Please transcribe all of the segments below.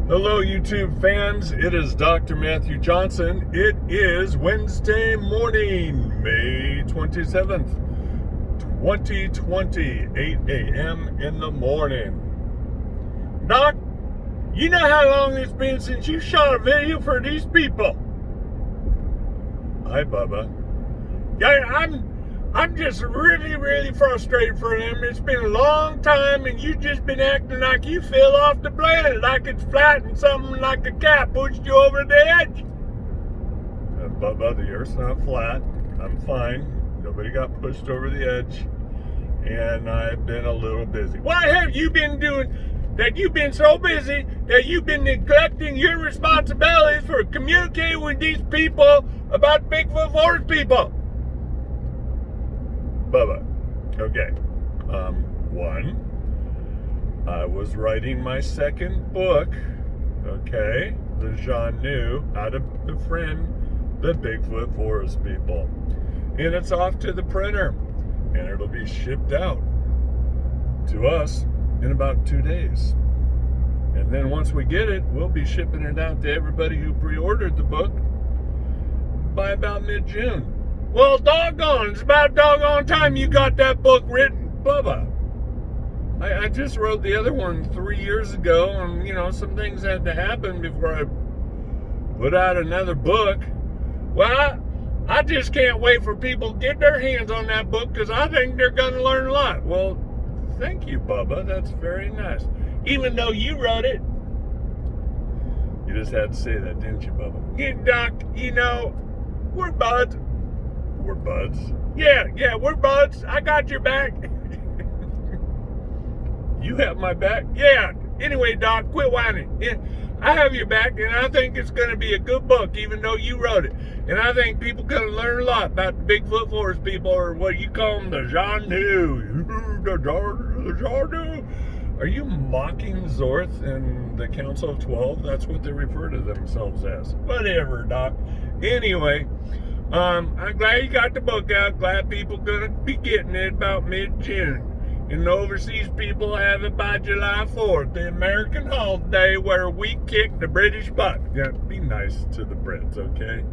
Hello, YouTube fans. It is Dr. Matthew Johnson. It is Wednesday morning, May 27th, 2020, 8 a.m. in the morning. Doc, you know how long it's been since you shot a video for these people? Hi, Bubba. Yeah, I'm just really frustrated for them. It's been a long time, and you just been acting like you fell off the planet, like it's flat and something like a cat pushed you over the edge. Bubba, the earth's not flat. I'm fine. Nobody got pushed over the edge, and I've been a little busy. What have you been doing that you've been so busy that you've been neglecting your responsibilities for communicating with these people about Bigfoot Forest people? Bubba, okay, one, I was writing my second book, okay, the genre, how to befriend the Bigfoot Forest people, and it's off to the printer, and it'll be shipped out to us in about 2 days, and then once we get it, we'll be shipping it out to everybody who pre-ordered the book by about mid-June. Well, doggone, it's about doggone time you got that book written. Bubba, I just wrote the other one 3 years ago, and, you know, some things had to happen before I put out another book. Well, I just can't wait for people to get their hands on that book, because I think they're going to learn a lot. Well, thank you, Bubba. That's very nice. Even though you wrote it. You just had to say that, didn't you, Bubba? Yeah, Doc, you know, we're buds. We're buds. Yeah, we're buds. I got your back. You have my back? Yeah. Anyway, Doc, quit whining. Yeah, I have your back, and I think it's going to be a good book, even though you wrote it. And I think people going to learn a lot about the Bigfoot Forest people, or what you call them, the Janu. The Janu. Are you mocking Zorth and the Council of 12? That's what they refer to themselves as. Whatever, Doc. Anyway, I'm glad you got the book out. Glad people gonna be getting it about mid-June. And the overseas people have it by July 4th, the American holiday where we kick the British butt. Yeah, be nice to the Brits, okay?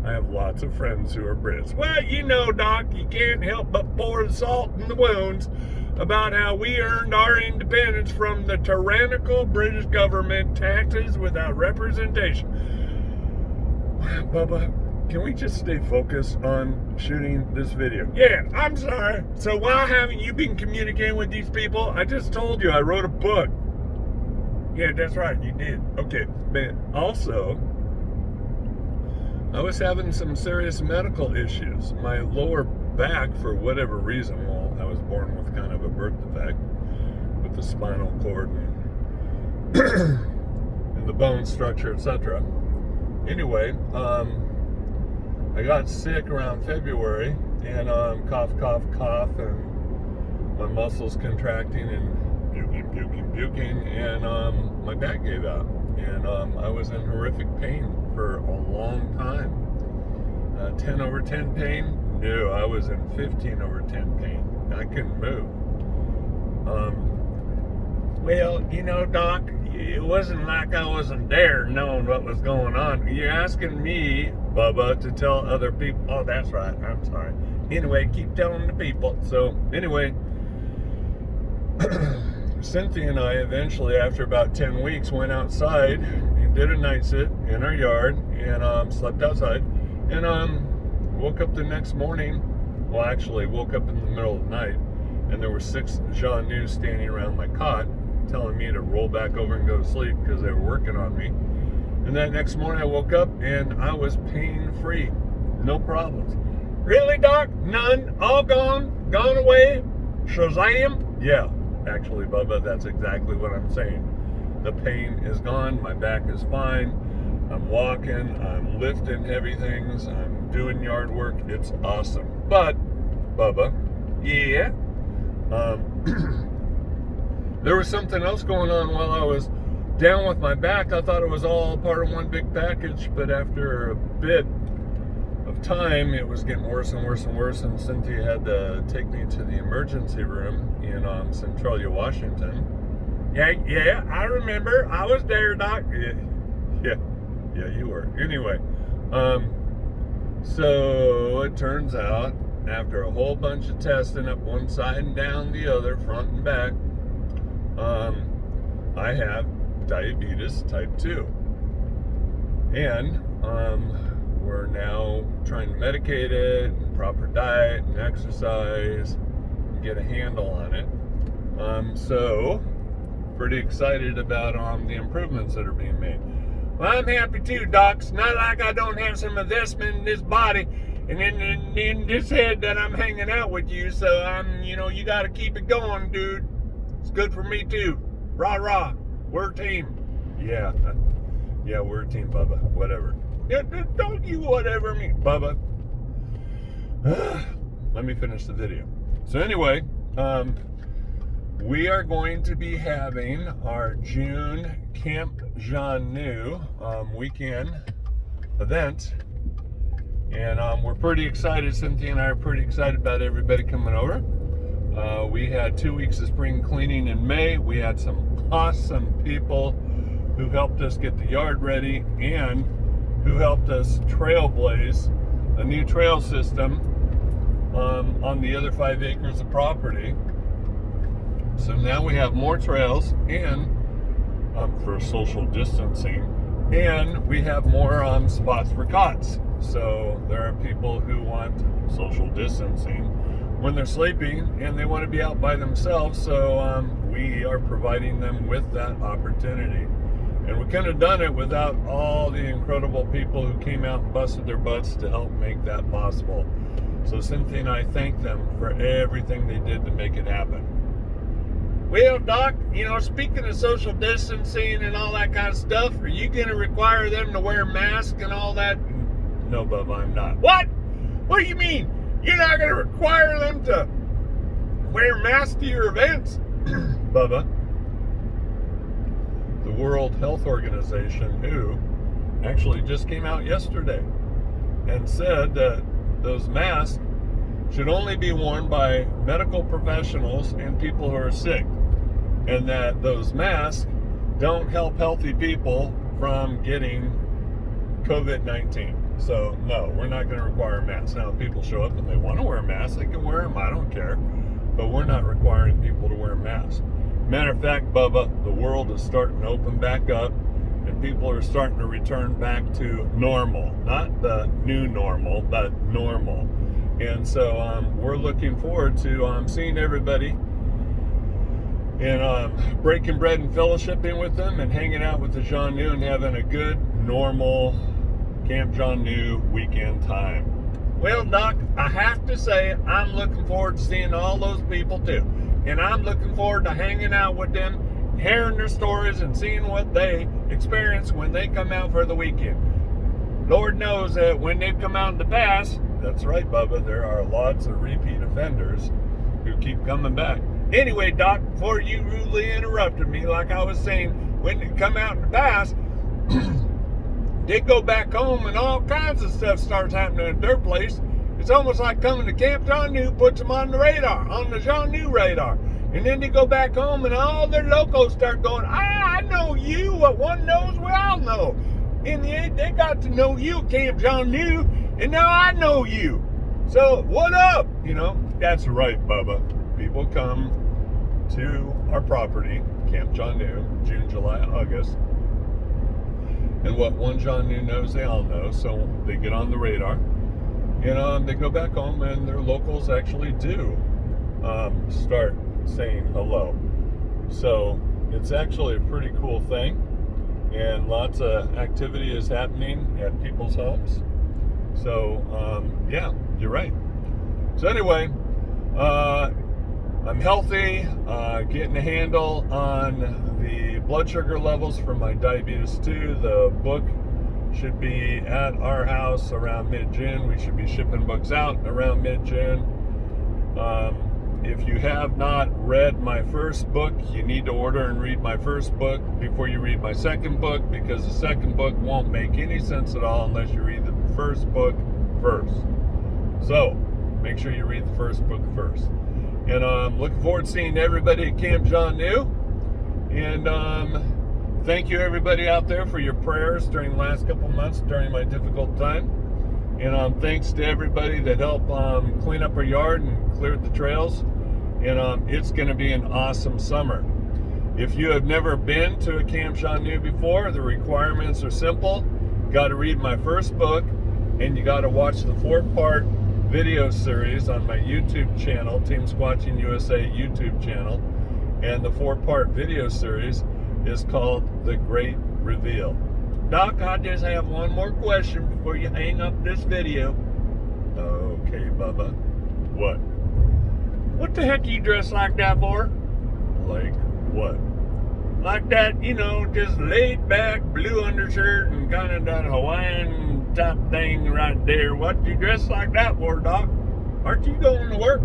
I have lots of friends who are Brits. Well, you know, Doc, you can't help but pour the salt in the wounds about how we earned our independence from the tyrannical British government, taxes without representation. Bubba, can we just stay focused on shooting this video? Yeah, I'm sorry. So why haven't you been communicating with these people? I just told you I wrote a book. Yeah, that's right, you did. Okay, but also, I was having some serious medical issues. My lower back, for whatever reason, well, I was born with kind of a birth defect with the spinal cord and, and the bone structure, etc. Anyway, I got sick around February, and cough, and my muscles contracting and puking, and my back gave out, and I was in horrific pain for a long time. 10 over 10 pain? No, I was in 15 over 10 pain. I couldn't move. Well, you know, Doc, it wasn't like I wasn't there knowing what was going on. You're asking me, Bubba, to tell other people. Oh, that's right. I'm sorry. Anyway, keep telling the people. So, anyway, Cynthia and I eventually, after about 10 weeks, went outside and did a night sit in our yard and slept outside. And woke up the next morning. Well, actually, woke up in the middle of the night, and there were 6 Janu standing around my cot, telling me to roll back over and go to sleep because they were working on me. And that next morning I woke up and I was pain-free. No problems. Really, Doc? None? All gone? Gone away? Shazam? Yeah, actually, Bubba, that's exactly what I'm saying. The pain is gone. My back is fine. I'm walking. I'm lifting heavy things. I'm doing yard work. It's awesome. But, Bubba, yeah, there was something else going on while I was down with my back. I thought it was all part of one big package, but after a bit of time, it was getting worse and worse and worse, and Cynthia had to take me to the emergency room in Centralia, Washington, Yeah, I remember. I was there, Doc. Yeah, you were. Anyway, so it turns out, after a whole bunch of testing up one side and down the other, front and back, I have diabetes type 2. And we're now trying to medicate it, and proper diet and exercise, and get a handle on it. So pretty excited about the improvements that are being made. Well, I'm happy too, Doc. It's not like I don't have some investment in this body and in this head that I'm hanging out with you. So you got to keep it going, dude. It's good for me too. Rah rah. We're a team. Yeah, we're a team, Bubba. Whatever. Yeah, don't you whatever me, Bubba. Let me finish the video. So anyway, we are going to be having our June Camp Jean New weekend event, and we're pretty excited. Cynthia and I are pretty excited about everybody coming over. We had 2 weeks of spring cleaning in May. We had some awesome people who helped us get the yard ready and who helped us trailblaze a new trail system on the other 5 acres of property. So now we have more trails and for social distancing, and we have more spots for cots. So there are people who want social distancing when they're sleeping and they want to be out by themselves. So we are providing them with that opportunity. And we couldn't have done it without all the incredible people who came out and busted their butts to help make that possible. So Cynthia and I thank them for everything they did to make it happen. Well, Doc, speaking of social distancing and all that kind of stuff, are you going to require them to wear masks and all that? No, Bubba, I'm not. What? What do you mean? You're not going to require them to wear masks to your events? Bubba, the World Health Organization, who actually just came out yesterday and said that those masks should only be worn by medical professionals and people who are sick, and that those masks don't help healthy people from getting COVID-19. So no, we're not going to require masks. Now, if people show up and they want to wear masks, they can wear them. I don't care. But we're not requiring people to wear masks. Matter of fact, Bubba, the world is starting to open back up, and people are starting to return back to normal. Not the new normal, but normal. And so we're looking forward to seeing everybody and breaking bread and fellowshipping with them and hanging out with the Jean New and having a good, normal Camp Jean New weekend time. Well, Doc, I have to say I'm looking forward to seeing all those people too. And I'm looking forward to hanging out with them, hearing their stories, and seeing what they experience when they come out for the weekend. Lord knows that when they've come out in the past, that's right, Bubba, there are lots of repeat offenders who keep coming back. Anyway, Doc, before you rudely interrupted me, like I was saying, when they come out in the past, they go back home and all kinds of stuff starts happening at their place. It's almost like coming to Camp Jean New puts them on the radar, on the Jean New radar. And then they go back home and all their locals start going, I know you. What one knows, we all know. In the end, they got to know you, Camp Jean New, and now I know you. So, what up? That's right, Bubba. People come to our property, Camp Jean New, June, July, August. And what one Jean New knows, they all know. So they get on the radar. And they go back home, and their locals actually do start saying hello. So it's actually a pretty cool thing. And lots of activity is happening at people's homes. So, yeah, you're right. So anyway, I'm healthy, getting a handle on the blood sugar levels for my diabetes 2. The book should be at our house around mid-June. We should be shipping books out around mid-June. If you have not read my first book, you need to order and read my first book before you read my second book, because the second book won't make any sense at all unless you read the first book first. So, make sure you read the first book first. And I'm looking forward to seeing everybody at Camp Jean New. And thank you everybody out there for your prayers during the last couple months during my difficult time. And thanks to everybody that helped clean up our yard and cleared the trails. And it's going to be an awesome summer. If you have never been to a Camp Jean before, the requirements are simple. You got to read my first book, and you got to watch the 4-part video series on my YouTube channel, Team Squatching USA YouTube channel. And the 4-part video series is called The Great Reveal. Doc, I just have one more question before you hang up this video. Okay, Bubba. What? What the heck are you dressed like that for? Like what? Like that, you know, just laid back blue undershirt and kind of that Hawaiian top thing right there. What you dressed like that for, Doc? Aren't you going to work?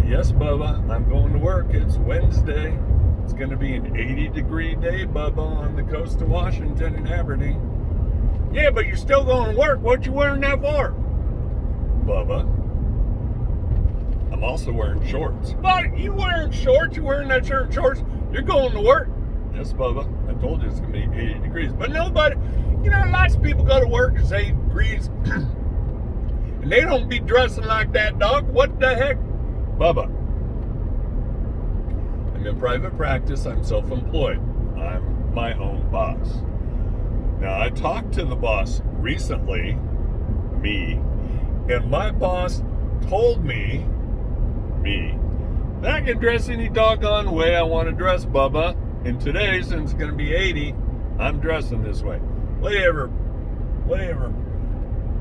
Yes, Bubba, I'm going to work. It's Wednesday. It's going to be an 80-degree day, Bubba, on the coast of Washington and Aberdeen. Yeah, but you're still going to work. What you wearing that for? Bubba, I'm also wearing shorts. What? You wearing shorts? You wearing that shirt and shorts? You're going to work. Yes, Bubba. I told you it's going to be 80 degrees. But nobody, you know, lots of people go to work, it's 80 degrees. And they don't be dressing like that, dog. What the heck? Bubba, I'm in private practice. I'm self-employed. I'm my own boss. Now, I talked to the boss recently, and my boss told me, that I can dress any doggone way I want to dress, Bubba. And today, since it's going to be 80, I'm dressing this way. Whatever.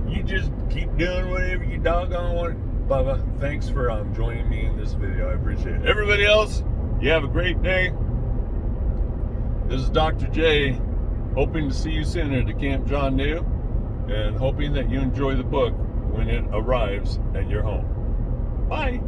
You just keep doing whatever you doggone want. Bubba, thanks for joining me in this video. I appreciate it. Everybody else, you have a great day. This is Dr. J, hoping to see you soon at the Camp John New, and hoping that you enjoy the book when it arrives at your home. Bye.